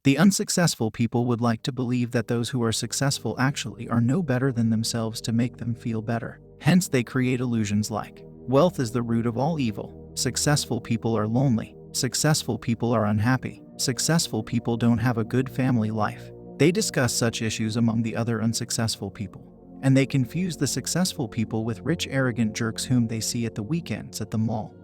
The unsuccessful people would like to believe that those who are successful actually are no better than themselves to make them feel better. Hence, they create illusions like, wealth is the root of all evil, successful people are lonely, successful people are unhappy, successful people don't have a good family life. They discuss such issues among the other unsuccessful people, and they confuse the successful people with rich, arrogant jerks whom they see at the weekends at the mall,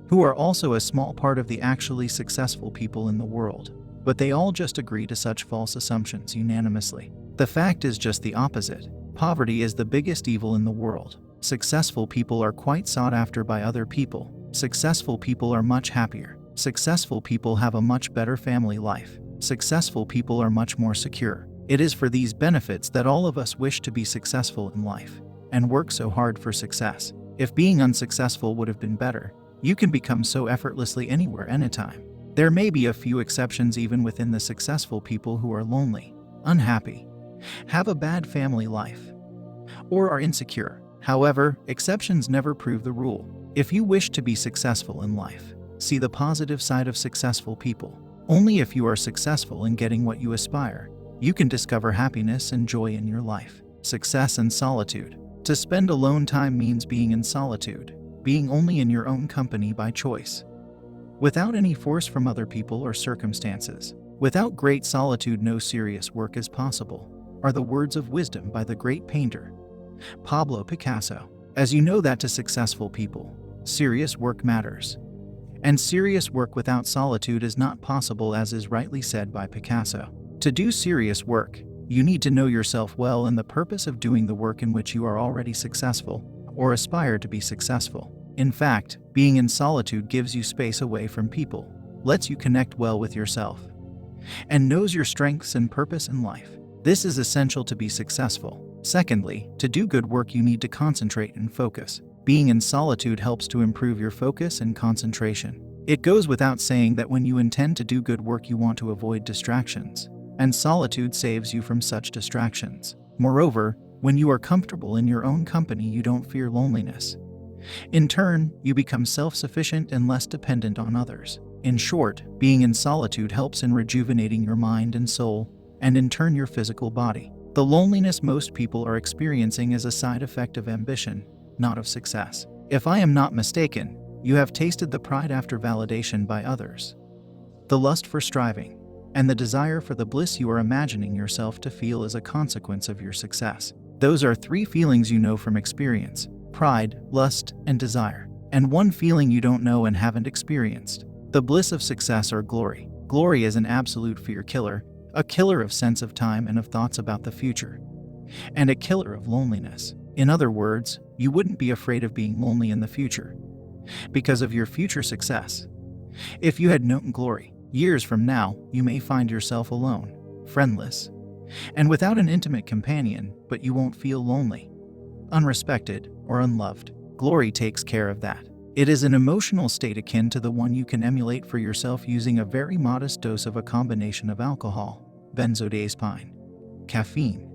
who are also a small part of the actually successful people in the world. But they all just agree to such false assumptions unanimously. The fact is just the opposite. Poverty is the biggest evil in the world. Successful people are quite sought after by other people. Successful people are much happier. Successful people have a much better family life. Successful people are much more secure. It is for these benefits that all of us wish to be successful in life and work so hard for success. If being unsuccessful would have been better, you can become so effortlessly anywhere, anytime. There may be a few exceptions even within the successful people who are lonely, unhappy, have a bad family life, or are insecure. However, exceptions never prove the rule. If you wish to be successful in life, see the positive side of successful people. Only if you are successful in getting what you aspire, you can discover happiness and joy in your life. Success and solitude. To spend alone time means being in solitude, being only in your own company by choice, without any force from other people or circumstances. Without great solitude, no serious work is possible, are the words of wisdom by the great painter, Pablo Picasso. As you know that to successful people, serious work matters. And serious work without solitude is not possible, as is rightly said by Picasso. To do serious work, you need to know yourself well and the purpose of doing the work in which you are already successful, or aspire to be successful. In fact, being in solitude gives you space away from people, lets you connect well with yourself, and knows your strengths and purpose in life. This is essential to be successful. Secondly, to do good work you need to concentrate and focus. Being in solitude helps to improve your focus and concentration. It goes without saying that when you intend to do good work you want to avoid distractions, and solitude saves you from such distractions. Moreover, when you are comfortable in your own company you don't fear loneliness. In turn, you become self-sufficient and less dependent on others. In short, being in solitude helps in rejuvenating your mind and soul, and in turn your physical body. The loneliness most people are experiencing is a side effect of ambition, not of success. If I am not mistaken, you have tasted the pride after validation by others, the lust for striving, and the desire for the bliss you are imagining yourself to feel as a consequence of your success. Those are three feelings you know from experience: pride, lust, and desire. And one feeling you don't know and haven't experienced: the bliss of success or glory. Glory is an absolute fear killer, a killer of sense of time and of thoughts about the future, and a killer of loneliness. In other words, you wouldn't be afraid of being lonely in the future because of your future success. If you had known glory, years from now, you may find yourself alone, friendless, and without an intimate companion, but you won't feel lonely, unrespected, or unloved. Glory takes care of that. It is an emotional state akin to the one you can emulate for yourself using a very modest dose of a combination of alcohol, benzodiazepine, caffeine,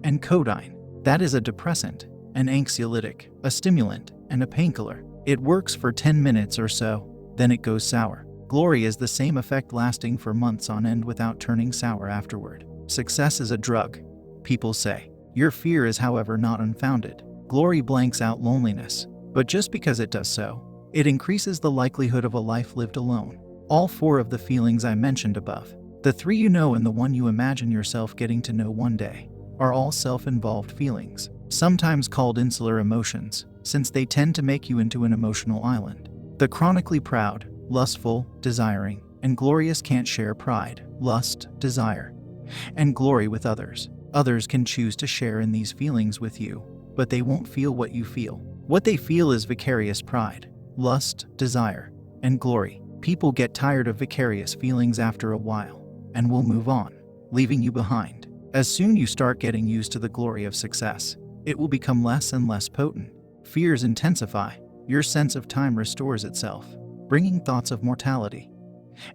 and codeine. That is a depressant, an anxiolytic, a stimulant, and a painkiller. It works for 10 minutes or so, then it goes sour. Glory is the same effect, lasting for months on end without turning sour afterward. Success is a drug, people say. Your fear is, however, not unfounded. Glory blanks out loneliness, but just because it does so, it increases the likelihood of a life lived alone. All four of the feelings I mentioned above, the three you know and the one you imagine yourself getting to know one day, are all self-involved feelings, sometimes called insular emotions, since they tend to make you into an emotional island. The chronically proud, lustful, desiring, and glorious can't share pride, lust, desire, and glory with others. Others can choose to share in these feelings with you, but they won't feel what you feel. What they feel is vicarious pride, lust, desire, and glory. People get tired of vicarious feelings after a while, and will move on, leaving you behind. As soon you start getting used to the glory of success, it will become less and less potent. Fears intensify, your sense of time restores itself, bringing thoughts of mortality,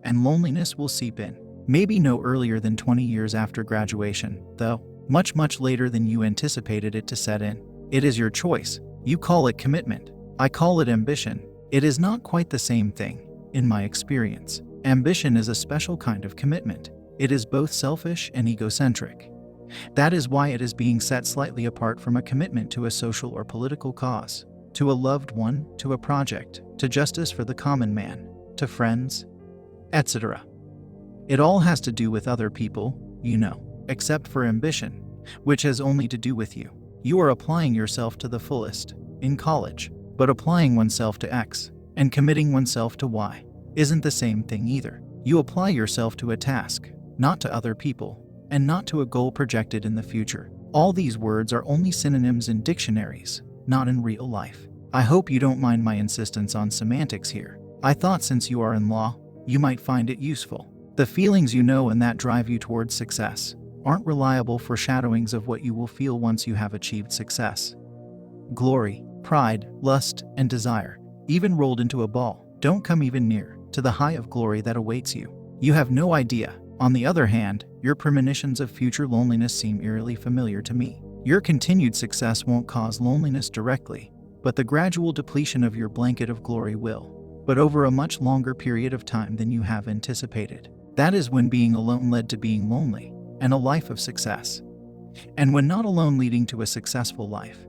and loneliness will seep in. Maybe no earlier than 20 years after graduation, though, much later than you anticipated it to set in. It is your choice. You call it commitment. I call it ambition. It is not quite the same thing, in my experience. Ambition is a special kind of commitment. It is both selfish and egocentric. That is why it is being set slightly apart from a commitment to a social or political cause, to a loved one, to a project, to justice for the common man, to friends, etc. It all has to do with other people, except for ambition, which has only to do with you. You are applying yourself to the fullest, in college, but applying oneself to X and committing oneself to Y isn't the same thing either. You apply yourself to a task, not to other people, and not to a goal projected in the future. All these words are only synonyms in dictionaries, not in real life. I hope you don't mind my insistence on semantics here. I thought since you are in law, you might find it useful. The feelings you know and that drive you towards success aren't reliable foreshadowings of what you will feel once you have achieved success. Glory, pride, lust, and desire, even rolled into a ball, don't come even near to the high of glory that awaits you. You have no idea. On the other hand, your premonitions of future loneliness seem eerily familiar to me. Your continued success won't cause loneliness directly, but the gradual depletion of your blanket of glory will, but over a much longer period of time than you have anticipated. That is when being alone led to being lonely, and a life of success. And when not alone leading to a successful life.